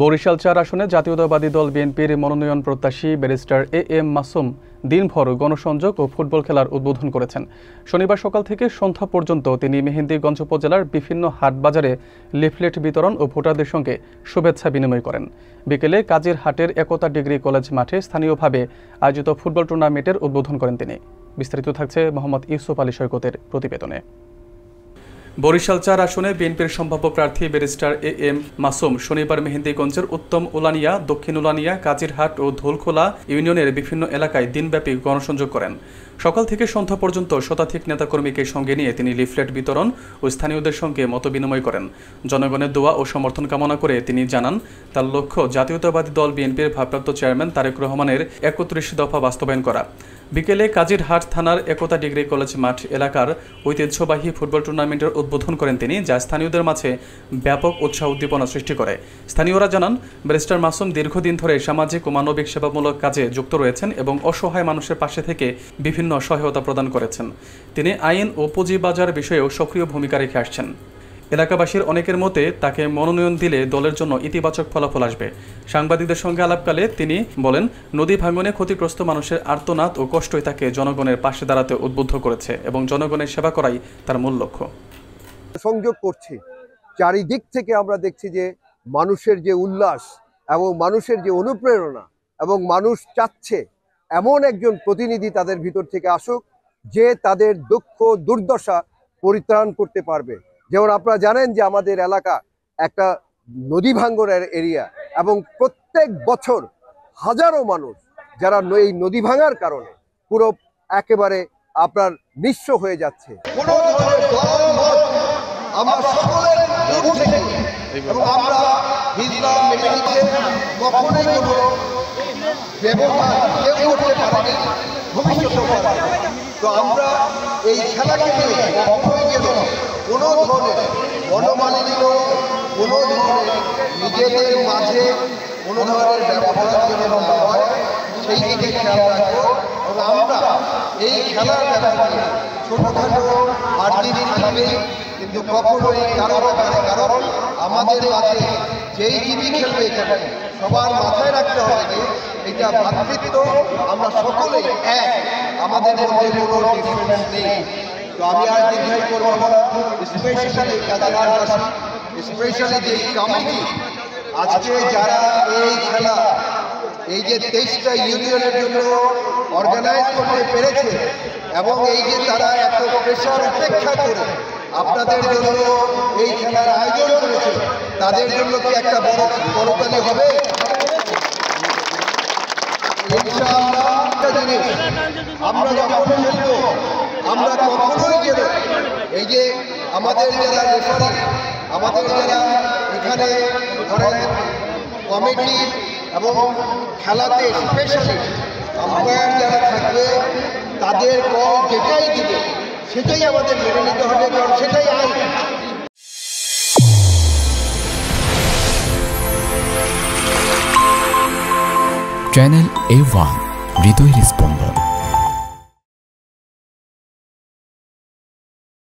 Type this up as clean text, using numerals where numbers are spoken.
বরিশাল ৪ আসনে জাতীয়তাবাদী দল বিএনপির মনোনয়ন প্রত্যাশী ব্যারিস্টার এ.এম. মাসুম দিনভর গণসংযোগ ও ফুটবল খেলার উদ্বোধন করেছেন। শনিবার সকাল থেকে সন্ধ্যা পর্যন্ত তিনি মেহেন্দিগঞ্জ উপজেলার বিভিন্ন হাটবাজারে লিফলেট বিতরণ ও ভোটারদের সঙ্গে শুভেচ্ছা বিনিময় করেন। বিকেলে কাজীর হাটের একতা ডিগ্রি কলেজ মাঠে স্থানীয়ভাবে আয়োজিত ফুটবল টুর্নামেন্টের উদ্বোধন করেন তিনি। বিস্তারিত থাকছে মোহাম্মদ ইউসুফ আলী সৈকতের প্রতিবেদনে। বরিশাল ৪ আসনে বিএনপির সম্ভাব্য প্রার্থী ব্যারিস্টার এ.এম. মাসুম শনিবার মেহেন্দিগঞ্জের উত্তম উলানিয়া, দক্ষিণ উলানিয়া, কাজিরহাট ও ধোলখোলা ইউনিয়নের বিভিন্ন এলাকায় দিনব্যাপী গণসংযোগ করেন। সকাল থেকে সন্ধ্যা পর্যন্ত শতাধিক নেতাকর্মীকে সঙ্গে নিয়ে তিনি লিফলেট বিতরণ ও স্থানীয়দের সঙ্গে মতবিনিময় করেন। জনগণের দোয়া ও সমর্থন কামনা করে তিনি জানান, তার লক্ষ্য জাতীয়তাবাদী দল বিএনপির ভারপ্রাপ্ত চেয়ারম্যান তারেক রহমানের ৩১ দফা বাস্তবায়ন করা। বিকেলে কাজিরহাট থানার একতা ডিগ্রি কলেজ মাঠ এলাকার ঐতিহ্যবাহী ফুটবল টুর্নামেন্টের উদ্বোধন করেন তিনি, যা স্থানীয়দের মাঝে ব্যাপক উৎসাহ উদ্দীপনা সৃষ্টি করে। স্থানীয়রা জানান, ব্যারিস্টার মাসুম দীর্ঘদিন ধরে সামাজিক ও মানবিক সেবামূলক কাজে যুক্ত রয়েছেন এবং অসহায় মানুষের পাশে থেকে বিভিন্ন সহায়তা প্রদান করেছেন। তিনি আইন ও পুঁজিবাজার বিষয়েও সক্রিয় ভূমিকা রেখে আসছেন। এলাকাবাসীর অনেকের মতে তাকে মনোনয়ন দিলে দলের জন্য ইতিবাচক ফলাফল আসবে। সাংবাদিকদের সঙ্গে আলাপকালে তিনি বলেন, নদী ভাঙনে ক্ষতিগ্রস্ত মানুষের আর্তনাদ ও কষ্টই তাকে জনগণের পাশে দাঁড়াতে উদ্বুদ্ধ করেছে এবং জনগণের সেবা করাই তার মূল লক্ষ্য। সংযোগ করছে চারিদিক থেকে আমরা দেখছি যে মানুষের যে উল্লাস এবং মানুষের যে অনুপ্রেরণা এবং মানুষ চাচ্ছে এমন একজন প্রতিনিধি তাদের ভিতর থেকে আসুক যে তাদের দুঃখ দুর্দশা পরিত্রাণ করতে পারবে। যেমন আপনারা জানেন যে আমাদের এলাকা একটা নদী ভাঙ্গনের এরিয়া এবং প্রত্যেক বছর হাজারো মানুষ যারা এই নদী ভাঙার কারণে পুরো একেবারে আপনার নিঃস্ব হয়ে যাচ্ছে। আমরা সকলের আমরা কখনোই কোনো ব্যবহার কেউ করতে পারি ভবিষ্যতে। তো আমরা এই খেলাকে নিয়ে কখনোই যেন কোনো ধরনের মনোমালিন্য, কোনো ধরনের নিজেদের মাঝে কোনো ধরনের ব্যবহার যেন না হয় সেই দিকে খেয়াল রাখবো। এবং আমরা এই খেলার ব্যাপারে ছোটখাটো আর্জিনি থাকবে, কিন্তু কখনোই কারো ব্যাপারে কারণ আমাদের মাঝে যেই যিনি খেলবে এখানে সবার মাথায় রাখতে হবে যে এটা ভ্রাতৃত্ব, আমরা সকলেই এক, আমাদের মধ্যে কোনো ডিফারেন্স নেই। তো আমি আর দীর্ঘায়িত করবো না, স্পেশালি কাজিরহাটবাসী, স্পেশালি যে কমিটি আজকে যারা এই খেলা এই যে 23টা ইউনিয়নের জন্য অর্গানাইজ করতে পেরেছে এবং এই যে তারা এত প্রেশার উপেক্ষা করে আপনাদের জন্য এই খেলার আয়োজন করেছে, তাদের জন্য কি একটা বড় করতালি হবে? আমরা যখন খেলবো আমরা কখনোই যেন এই যে আমাদের যারা রেফারি, আমাদের যারা এখানে কমিটি এবং খেলাতে স্পেশালি আম্পায়ার যারা থাকবে তাদের কল যেটাই দিবে সেটাই আমাদের মেনে নিতে হবে, কারণ সেটাই আইন। চ্যানেল A1 হৃদয়ের স্পন্দন।